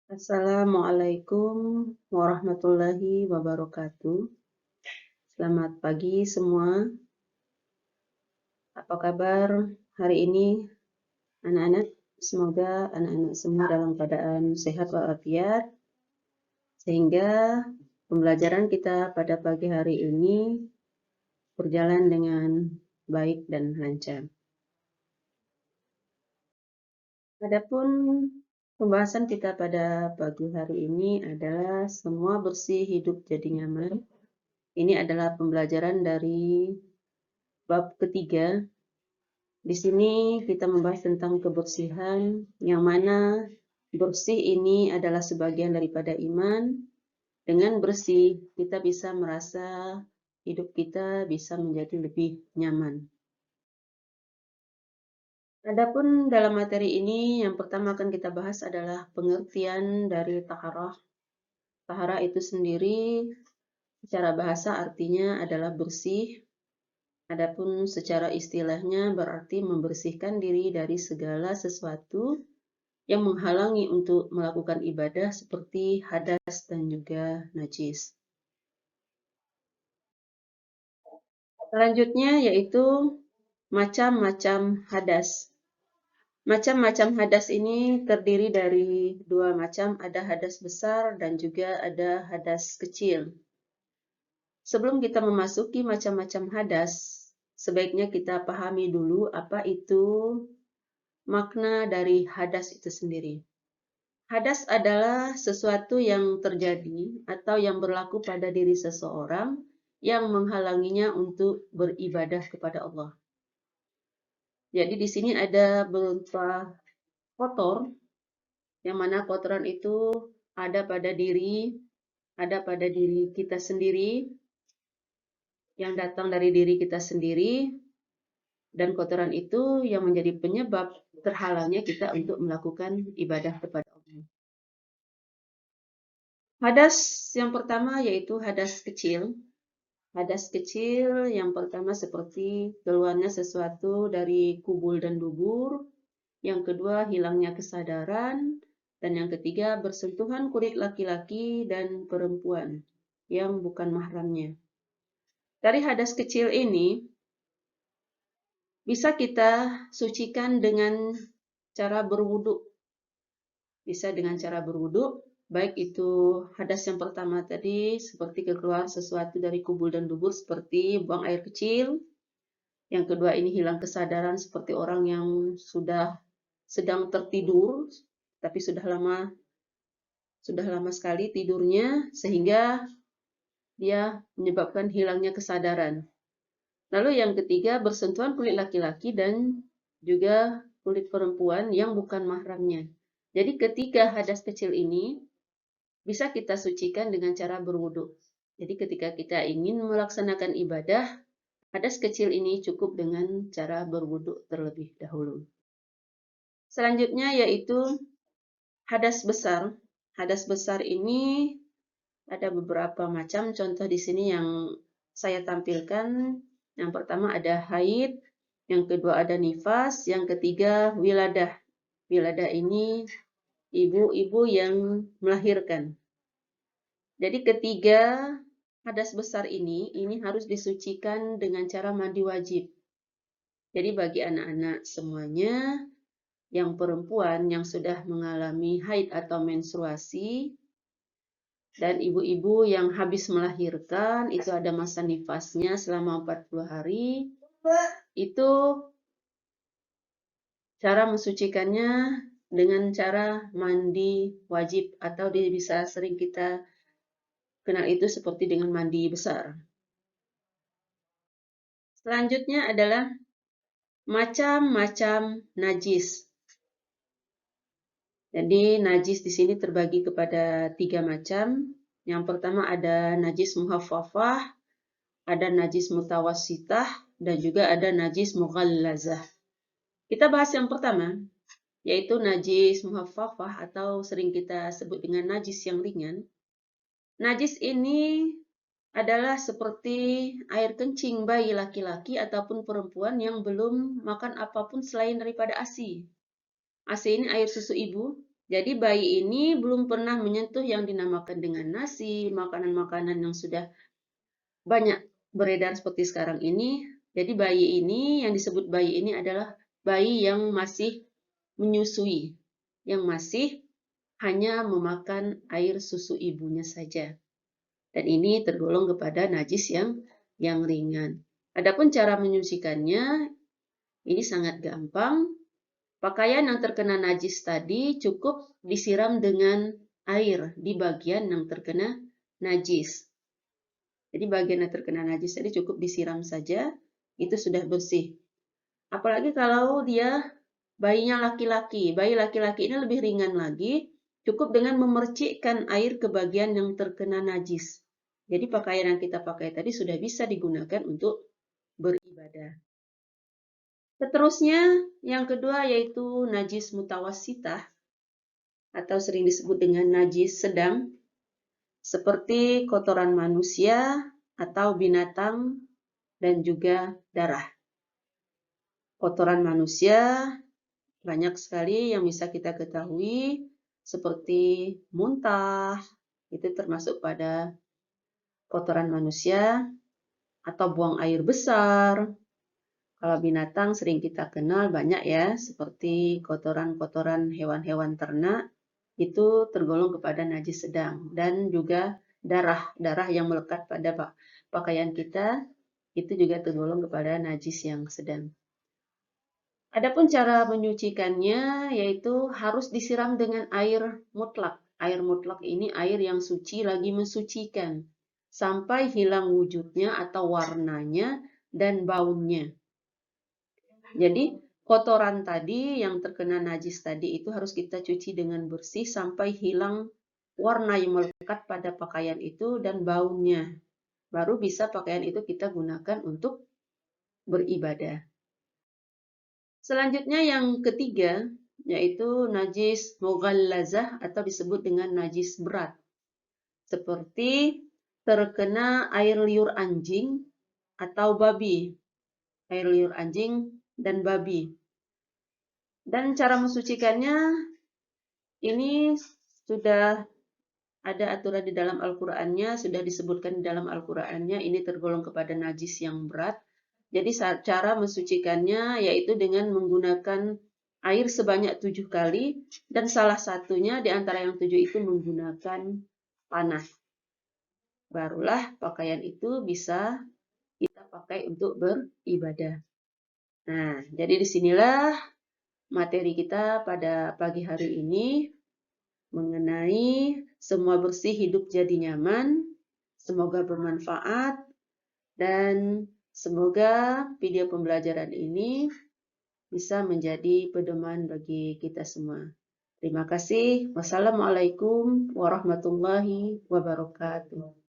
Assalamualaikum warahmatullahi wabarakatuh. Selamat pagi semua. Apa kabar hari ini, anak-anak? Semoga anak-anak semua dalam keadaan sehat walafiat, sehingga pembelajaran kita pada pagi hari ini berjalan dengan baik dan lancar. Adapun pembahasan kita pada pagi hari ini adalah semua bersih hidup jadi nyaman. Ini adalah pembelajaran dari bab ketiga. Di sini kita membahas tentang kebersihan, yang mana bersih ini adalah sebagian daripada iman. Dengan bersih, kita bisa merasa hidup kita bisa menjadi lebih nyaman. Adapun dalam materi ini, yang pertama akan kita bahas adalah pengertian dari taharah. Taharah itu sendiri secara bahasa artinya adalah bersih. Adapun secara istilahnya berarti membersihkan diri dari segala sesuatu yang menghalangi untuk melakukan ibadah seperti hadas dan juga najis. Selanjutnya yaitu macam-macam hadas. Macam-macam hadas ini terdiri dari dua macam, ada hadas besar dan juga ada hadas kecil. Sebelum kita memasuki macam-macam hadas, sebaiknya kita pahami dulu apa itu makna dari hadas itu sendiri. Hadas adalah sesuatu yang terjadi atau yang berlaku pada diri seseorang yang menghalanginya untuk beribadah kepada Allah. Jadi di sini ada berupa kotor, yang mana kotoran itu ada pada diri kita sendiri, yang datang dari diri kita sendiri, dan kotoran itu yang menjadi penyebab terhalangnya kita untuk melakukan ibadah kepada Allah. Hadas yang pertama yaitu hadas kecil. Hadas kecil yang pertama seperti keluarnya sesuatu dari kubul dan dubur. Yang kedua hilangnya kesadaran. Dan yang ketiga bersentuhan kulit laki-laki dan perempuan yang bukan mahramnya. Dari hadas kecil ini bisa kita sucikan dengan cara berwudu. Bisa dengan cara berwudu. Baik itu hadas yang pertama tadi seperti keluar sesuatu dari kubul dan dubur seperti buang air kecil. Yang kedua ini hilang kesadaran seperti orang yang sudah sedang tertidur tapi sudah lama sekali tidurnya sehingga dia menyebabkan hilangnya kesadaran. Lalu yang ketiga bersentuhan kulit laki-laki dan juga kulit perempuan yang bukan mahramnya. Jadi ketiga hadas kecil ini bisa kita sucikan dengan cara berwudu. Jadi ketika kita ingin melaksanakan ibadah, hadas kecil ini cukup dengan cara berwudu terlebih dahulu. Selanjutnya yaitu hadas besar. Hadas besar ini ada beberapa macam, contoh di sini yang saya tampilkan. Yang pertama ada haid, yang kedua ada nifas, yang ketiga wiladah. Wiladah ini ibu-ibu yang melahirkan. Jadi ketiga hadas besar ini harus disucikan dengan cara mandi wajib. Jadi bagi anak-anak semuanya, yang perempuan yang sudah mengalami haid atau menstruasi, dan ibu-ibu yang habis melahirkan, itu ada masa nifasnya selama 40 hari, itu cara mensucikannya dengan cara mandi wajib atau bisa sering kita kenal itu seperti dengan mandi besar. Selanjutnya adalah macam-macam najis. Jadi najis di sini terbagi kepada 3 macam. Yang pertama ada najis muhaffafah, ada najis mutawassitah, dan juga ada najis mughallazah. Kita bahas yang pertama, yaitu najis muhaffafah atau sering kita sebut dengan najis yang ringan. Najis ini adalah seperti air kencing bayi laki-laki ataupun perempuan yang belum makan apapun selain daripada ASI. ASI ini air susu ibu. Jadi bayi ini belum pernah menyentuh yang dinamakan dengan nasi, makanan-makanan yang sudah banyak beredar seperti sekarang ini. Jadi bayi ini, yang disebut bayi ini adalah bayi yang masih menyusui, yang masih hanya memakan air susu ibunya saja. Dan ini tergolong kepada najis yang ringan. Adapun cara menyucikannya, ini sangat gampang. Pakaian yang terkena najis tadi cukup disiram dengan air di bagian yang terkena najis. Jadi bagian yang terkena najis tadi cukup disiram saja, itu sudah bersih. Apalagi kalau dia bayinya laki-laki. Bayi laki-laki ini lebih ringan lagi, cukup dengan memercikkan air ke bagian yang terkena najis. Jadi pakaian yang kita pakai tadi sudah bisa digunakan untuk beribadah. Seterusnya, yang kedua yaitu najis mutawassitah atau sering disebut dengan najis sedang, seperti kotoran manusia atau binatang dan juga darah. Kotoran manusia banyak sekali yang bisa kita ketahui, seperti muntah, itu termasuk pada kotoran manusia, atau buang air besar. Kalau binatang sering kita kenal banyak ya, seperti kotoran-kotoran hewan-hewan ternak, itu tergolong kepada najis sedang. Dan juga darah yang melekat pada pakaian kita, itu juga tergolong kepada najis yang sedang. Adapun cara menyucikannya, yaitu harus disiram dengan air mutlak. Air mutlak ini air yang suci lagi mensucikan, sampai hilang wujudnya atau warnanya dan baunya. Jadi kotoran tadi yang terkena najis tadi itu harus kita cuci dengan bersih sampai hilang warna yang melekat pada pakaian itu dan baunya. Baru bisa pakaian itu kita gunakan untuk beribadah. Selanjutnya yang ketiga, yaitu najis mughallazah atau disebut dengan najis berat. Seperti terkena air liur anjing atau babi. Air liur anjing dan babi. Dan cara mensucikannya, ini sudah ada aturan di dalam Al-Qur'annya, sudah disebutkan di dalam Al-Qur'annya, ini tergolong kepada najis yang berat. Jadi cara mensucikannya yaitu dengan menggunakan air sebanyak 7 kali, dan salah satunya di antara yang 7 itu menggunakan panah. Barulah pakaian itu bisa kita pakai untuk beribadah. Nah, jadi disinilah materi kita pada pagi hari ini mengenai semua bersih hidup jadi nyaman. Semoga bermanfaat dan semoga video pembelajaran ini bisa menjadi pedoman bagi kita semua. Terima kasih. Wassalamualaikum warahmatullahi wabarakatuh.